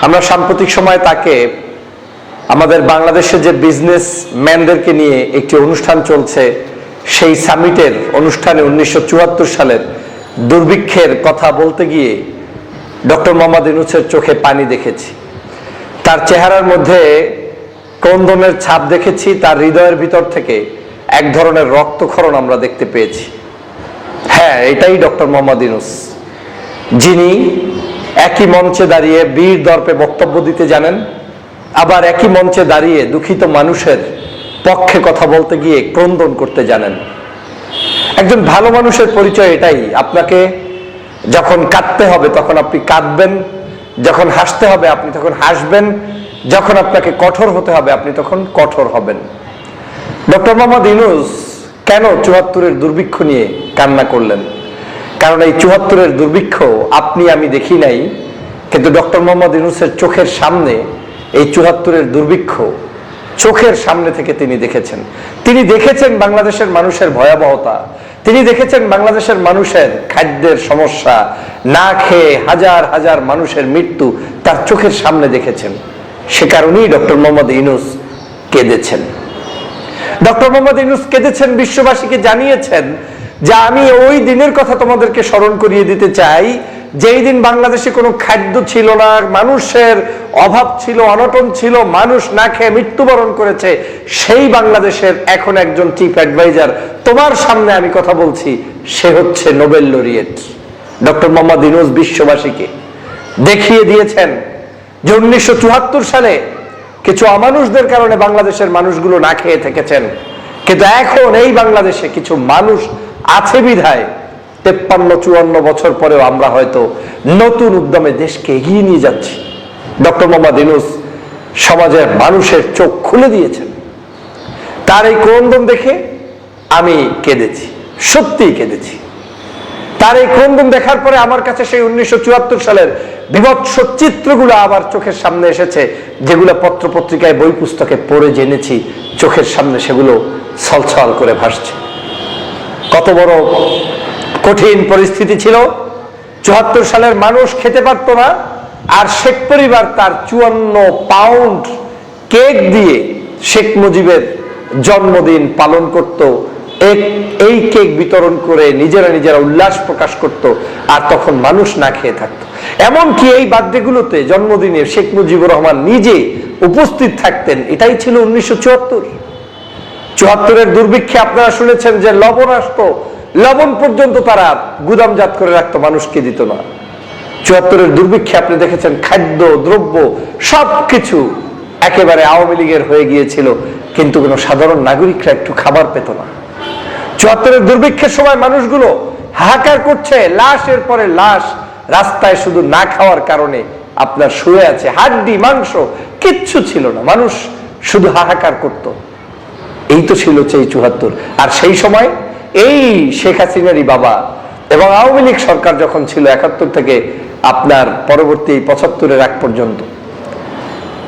আমরা সাম্প্রতিক সময় তাকে আমাদের বাংলাদেশের যে বিজনেসম্যানদেরকে নিয়ে একটি অনুষ্ঠান চলছে, সেই সামিটের অনুষ্ঠানে 1974 সালের দুর্ভিক্ষের কথা বলতে গিয়ে ডক্টর মোহাম্মদ ইউনূসের চোখে পানি দেখেছি, তার চেহারার মধ্যে ক্রন্দনের ছাপ দেখেছি, তার হৃদয়ের ভিতর থেকে এক ধরনের রক্তক্ষরণ আমরা দেখতে পেয়েছি। হ্যাঁ, এটাই ডক্টর মোহাম্মদ ইউনূস, যিনি একই মঞ্চে দাঁড়িয়ে বীর দর্পে বক্তব্য দিতে জানেন, আবার একই মঞ্চে দাঁড়িয়ে দুঃখিত মানুষের পক্ষে কথা বলতে গিয়ে ক্রন্দন করতে জানেন। একজন ভালো মানুষের পরিচয় এটাই, আপনাকে যখন কাঁদতে হবে তখন আপনি কাঁদবেন, যখন হাসতে হবে আপনি তখন হাসবেন, যখন আপনাকে কঠোর হতে হবে আপনি তখন কঠোর হবেন। ডক্টর মোহাম্মদ ইউনূস কেন ৭৪-এর দুর্ভিক্ষ নিয়ে কান্না করলেন? কারণ এই ৭৪-এর দুর্ভিক্ষ আপনি আমি দেখি নাই, কিন্তু ডক্টর মোহাম্মদ ইউনূসের চোখের সামনে এই ৭৪-এর দুর্ভিক্ষ চোখের সামনে থেকে তিনি দেখেছেন। তিনি দেখেছেন বাংলাদেশের মানুষের ভয়াবহতা, তিনি দেখেছেন বাংলাদেশের মানুষের খাদ্যের সমস্যা, না খেয়ে হাজার হাজার মানুষের মৃত্যু তার চোখের সামনে দেখেছেন। সে কারণেই ডক্টর মোহাম্মদ ইউনূস কেঁদেছেন। ডক্টর মোহাম্মদ ইউনূস কেঁদেছেন, বিশ্ববাসীকে জানিয়েছেন যে আমি ওই দিনের কথা তোমাদেরকে স্মরণ করিয়ে দিতে চাই, যেই দিন বাংলাদেশে কোনো খাদ্য ছিল না, মানুষের অভাব ছিল, অনটন ছিল, মানুষ না খেয়ে মৃত্যুবরণ করেছে, সেই বাংলাদেশের এখন একজন চিফ অ্যাডভাইজার তোমার সামনে আমি কথা বলছি, সে হচ্ছে Nobel laureate doctor Mohammad Yunus. বিশ্ববাসীকে দেখিয়ে দিয়েছেন যে 1974 সালে কিছু অমানুষদের কারণে বাংলাদেশের মানুষগুলো না খেয়ে থেকেছেন, কিন্তু এখন এই বাংলাদেশে কিছু মানুষ আছে বিধায় 53-54 বছর পরেও আমরা হয়তো নতুন উদ্যমে দেশকে এগিয়ে নিয়ে যাচ্ছি। ডক্টর মোহাম্মদ ইউনূস সমাজের মানুষের চোখ খুলে দিয়েছেন। তার এই ক্রন্দন দেখে আমি কেঁদেছি, সত্যিই কেঁদেছি। তার এই ক্রন্দন দেখার পরে আমার কাছে সেই 1974 সালের বিভৎস চিত্রগুলো আবার চোখের সামনে এসেছে, যেগুলো পত্র পত্রিকায় বই পুস্তকে পড়ে জেনেছি, চোখের সামনে সেগুলো ছলছল করে ভাসছে। কত বড় কঠিন পরিস্থিতি ছিল। 74 সালের মানুষ খেতে পারতো না, আর শেখ পরিবার তার 54 পাউন্ড কেক দিয়ে শেখ মুজিবের জন্মদিন পালন করত। এই কেক বিতরণ করে নিজেরা উল্লাস প্রকাশ করত, আর তখন মানুষ না খেয়ে থাকতো। এমনকি এই বার্থডেগুলোতে, জন্মদিনে শেখ মুজিবুর রহমান নিজে উপস্থিত থাকতেন। এটাই ছিল 1974। ৭৪-এর দুর্ভিক্ষে আপনারা শুনেছেন যে লবণ আসতো, লবণ পর্যন্ত তারা গুদামজাত করে রাখতো, মানুষকে দিত না। ৭৪-এর দুর্ভিক্ষে আপনি দেখেছেন খাদ্য দ্রব্য সবকিছু একেবারে আওয়ামী লীগের হয়ে গিয়েছিল, কিন্তু কোনো সাধারণ নাগরিকরা একটু খাবার পেত না। ৭৪-এর দুর্ভিক্ষের সময় মানুষগুলো হাহাকার করছে, লাশের পরে লাশ রাস্তায় শুধু না খাওয়ার কারণে আপনার শুয়ে আছে, হাড্ডি মাংস কিচ্ছু ছিল না, মানুষ শুধু হাহাকার করত। এই তো ছিল সেই ৭৪। আর সেই সময় এই শেখ হাসিনারই বাবা এবং আওয়ামী লীগ সরকার যখন ছিল ৭১ থেকে আপনার পরবর্তী ৭৫-এর আগ পর্যন্ত,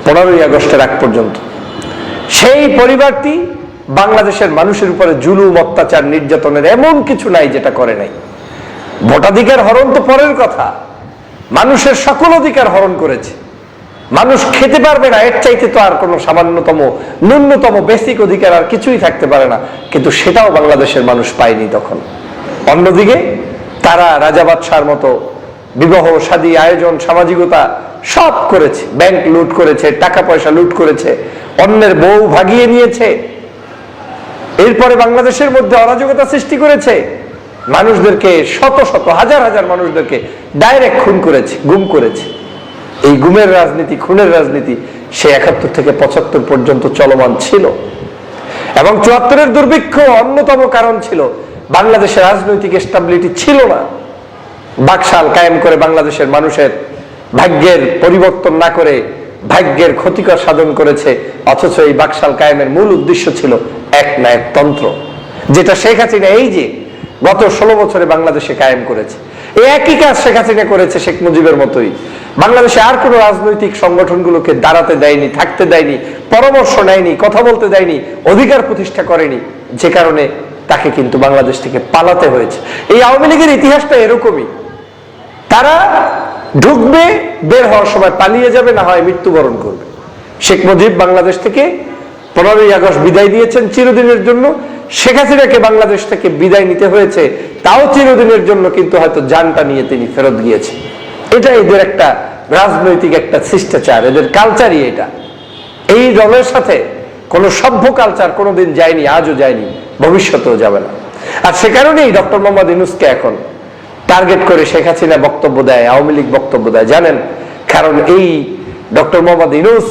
15ই আগস্টের আগ পর্যন্ত, সেই পরিবারটি বাংলাদেশের মানুষের উপরে জুলুম, অত্যাচার, নির্যাতনের এমন কিছু নাই যেটা করে নাই। ভোটাধিকার হরণ তো পরের কথা, মানুষের সকল অধিকার হরণ করেছে। মানুষ খেতে পারবে না, এর চাইতে তো আর কোনো সামান্যতম ন্যূনতম বেসিক অধিকার আর কিছুই থাকতে পারে না, কিন্তু সেটাও বাংলাদেশের মানুষ পায়নি তখন। অন্যদিকে তারা রাজা বাদশার মতো বিবাহ শাদী আয়োজন, সামাজিকতা সব করেছে, ব্যাংক লুট করেছে, টাকা পয়সা লুট করেছে, অন্যের বউ ভাগিয়ে নিয়েছে, এরপরে বাংলাদেশের মধ্যে অরাজকতা সৃষ্টি করেছে, মানুষদেরকে শত শত হাজার হাজার মানুষদেরকে ডাইরেক্ট খুন করেছে, গুম করেছে। এই গুমের রাজনীতি, খুনের রাজনীতি সে ৭১ থেকে ৭৫ পর্যন্ত চলমান ছিল। এবং ৭৪-এর দুর্ভিক্ষ অন্যতম কারণ ছিল বাংলাদেশের রাজনৈতিক স্টেবিলিটি ছিল না। বাকশাল কায়েম করে বাংলাদেশের মানুষের ভাগ্যের পরিবর্তন না করে ভাগ্যের ক্ষতিকর সাধন করেছে, অথচ এই বাকশাল কায়েমের মূল উদ্দেশ্য ছিল একনায়কতন্ত্র, যেটা শেখ হাসিনা এই যে গত 16 বছরে বাংলাদেশে কায়েম করেছে। এই একই কাজ শেখ হাসিনা করেছে শেখ মুজিবের মতোই। বাংলাদেশে আর কোনো রাজনৈতিক সংগঠনগুলোকে দাঁড়াতে দেয়নি, থাকতে দেয়নি, পরামর্শ নেয়নি, কথা বলতে দেয়নি, অধিকার প্রতিষ্ঠা করেনি, যে কারণে তাকে কিন্তু বাংলাদেশ থেকে পালাতে হয়েছে। এই আওয়ামী লীগের ইতিহাসটা এরকমই। তারা ঢুকবে, বের হওয়ার সময় পালিয়ে যাবে, না হয় মৃত্যুবরণ করবে। শেখ মুজিব বাংলাদেশ থেকে 15ই আগস্ট বিদায় দিয়েছেন চিরদিনের জন্য, শেখ হাসিনাকে বাংলাদেশ থেকে বিদায় নিতে হয়েছে তাও চিরদিনের জন্য, কিন্তু হয়তো জানটা নিয়ে তিনি ফেরত গিয়েছেন। এটা এদের একটা রাজনৈতিক একটা শিষ্টাচার, এদের কালচারই এটা। এই দলের সাথে কোনো সভ্য কালচার কোনোদিন যায়নি, আজও যায়নি, ভবিষ্যতেও যাবে না। আর সে কারণেই ডক্টর মোহাম্মদ ইউনূসকে এখন টার্গেট করে শেখ হাসিনা বক্তব্য দেয়, আওয়ামী লীগ বক্তব্য দেয়, জানেন? কারণ এই ডক্টর মোহাম্মদ ইউনূস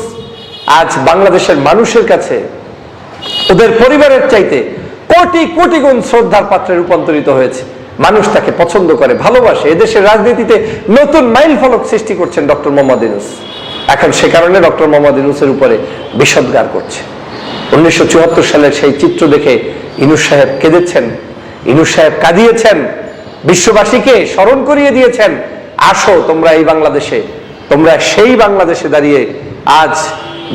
আজ বাংলাদেশের মানুষের কাছে ওদের পরিবারের চাইতে কোটি কোটি গুণ শ্রদ্ধার পাত্রে রূপান্তরিত হয়েছে। মানুষ তাকে পছন্দ করে, ভালোবাসে। এদেশের রাজনীতিতে নতুন মাইল ফলক সৃষ্টি করছেন ডক্টর মোহাম্মদ ইউনূস। এখন সে কারণে ডক্টর মোহাম্মদ ইউনূসের উপরে বিষোদ্গার করছে। 1974 সালের সেই চিত্র দেখে ইউনূস সাহেব কেঁদেছেন, ইউনূস সাহেব কাঁদিয়েছেন, বিশ্ববাসীকে স্মরণ করিয়ে দিয়েছেন, আসো তোমরা এই বাংলাদেশে, তোমরা সেই বাংলাদেশে দাঁড়িয়ে আজ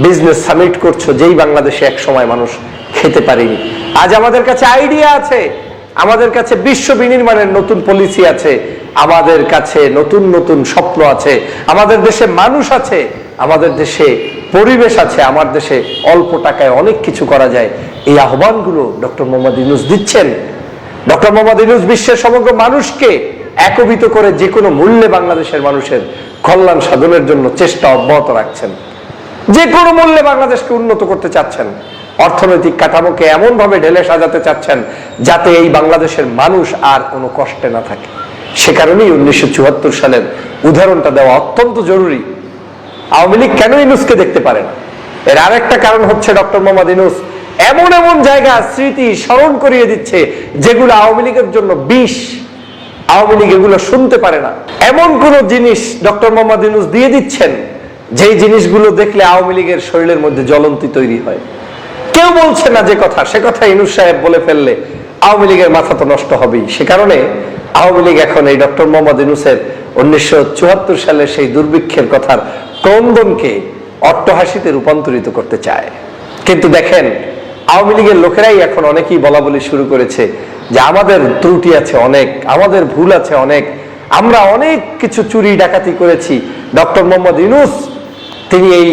বিজনেস সামিট করছো যেই বাংলাদেশে এক সময় মানুষ খেতে পারেনি। আজ আমাদের কাছে আইডিয়া আছে, আমাদের কাছে বিশ্ব বিনির্মাণের নতুন পলিসি আছে, আমাদের কাছে নতুন নতুন স্বপ্ন আছে, আমাদের দেশে মানুষ আছে, আমাদের দেশে পরিবেশ আছে, আমার দেশে অল্প টাকায় অনেক কিছু করা যায়। এই আহ্বানগুলো ডক্টর মোহাম্মদ ইউনূস দিচ্ছেন। ডক্টর মোহাম্মদ ইউনূস বিশ্বের সমগ্র মানুষকে একত্রিত করে যে কোনো মূল্যে বাংলাদেশের মানুষের কল্যাণ সাধনের জন্য চেষ্টা অব্যাহত রাখছেন। যে কোনো মূল্যে বাংলাদেশকে উন্নত করতে চাচ্ছেন, অর্থনৈতিক কাঠামোকে এমন ভাবে ঢেলে সাজাতে চাচ্ছেন যাতে এই বাংলাদেশের মানুষ আর কোনো কষ্টে না থাকে। সে কারণেই 1974 সালের উদাহরণটা দেওয়া অত্যন্ত জরুরি। আওয়ামী লীগ কেন ইউনূসকে দেখতে পারে না? এর আরেকটা কারণ হচ্ছে ডক্টর মোহাম্মদ ইউনূস এমন এমন জায়গা স্মৃতি স্মরণ করিয়ে দিচ্ছে যেগুলো আওয়ামী লীগের জন্য বিষ। আওয়ামী লীগ এগুলো শুনতে পারে না। এমন কোন জিনিস ডক্টর মোহাম্মদ ইউনূস দিয়ে দিচ্ছেন যেই জিনিসগুলো দেখলে আওয়ামী লীগের শরীরের মধ্যে জ্বলন্তি তৈরি হয়। কেউ বলছে না যে কথা, সে কথা ইউনূস সাহেব বলে ফেললে আওয়ামী লীগের মাথা তো নষ্ট হবেই। সে কারণে আওয়ামী লীগ এখন এই ডক্টর মোহাম্মদ ইউনূসের 1974 সালের সেই দুর্ভিক্ষের কথার ক্রন্দনকে অট্টহাসিতে রূপান্তরিত করতে চায়। কিন্তু দেখেন, আওয়ামী লীগের লোকেরাই এখন অনেকেই বলা বলি শুরু করেছে যে আমাদের ত্রুটি আছে অনেক, আমাদের ভুল আছে অনেক, আমরা অনেক কিছু চুরি ডাকাতি করেছি। ডক্টর মোহাম্মদ ইউনূস তিনি এই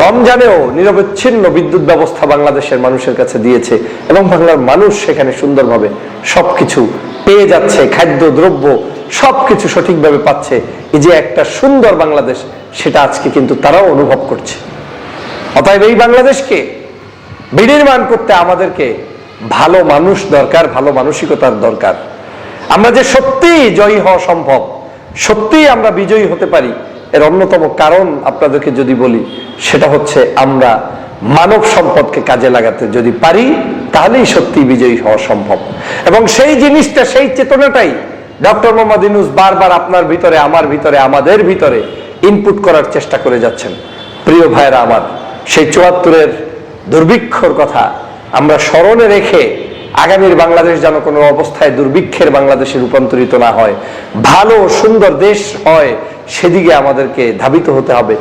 রমজানেও নিরবচ্ছিন্ন বিদ্যুৎ ব্যবস্থা বাংলাদেশের মানুষের কাছে দিয়েছে এবং বাংলার মানুষ সেখানে সুন্দরভাবে সবকিছু পেয়ে যাচ্ছে, খাদ্য দ্রব্য সবকিছু সঠিকভাবে পাচ্ছে। এই যে একটা সুন্দর বাংলাদেশ, সেটা আজকে কিন্তু তারাও অনুভব করছে। অতএব এই বাংলাদেশকে বিনির্মাণ করতে আমাদেরকে ভালো মানুষ দরকার, ভালো মানসিকতার দরকার। আমরা যে সত্যি জয়ী হওয়া সম্ভব, সত্যি আমরা বিজয়ী হতে পারি, এর অন্যতম কারণ আপনাদেরকে যদি বলি, সেটা হচ্ছে আমরা মানব সম্পদকে কাজে লাগাতে যদি পারি তাহলেই সত্যি বিজয়ী হওয়া সম্ভব। এবং সেই জিনিসটা, সেই চেতনাটাই ডক্টর মোহাম্মদ ইউনূস বারবার আপনার ভিতরে, আমার ভিতরে, আমাদের ভিতরে ইনপুট করার চেষ্টা করে যাচ্ছেন। প্রিয় ভাইরা আমার, সেই 74-এর দুর্ভিক্ষর কথা আমরা স্মরণে রেখে আগামীর বাংলাদেশ যেন কোনো অবস্থায় দুর্ভিক্ষের বাংলাদেশে রূপান্তরিত না হয়, ভালো সুন্দর দেশ হয়, সেদিকে আমাদেরকে ধাবিত হতে হবে।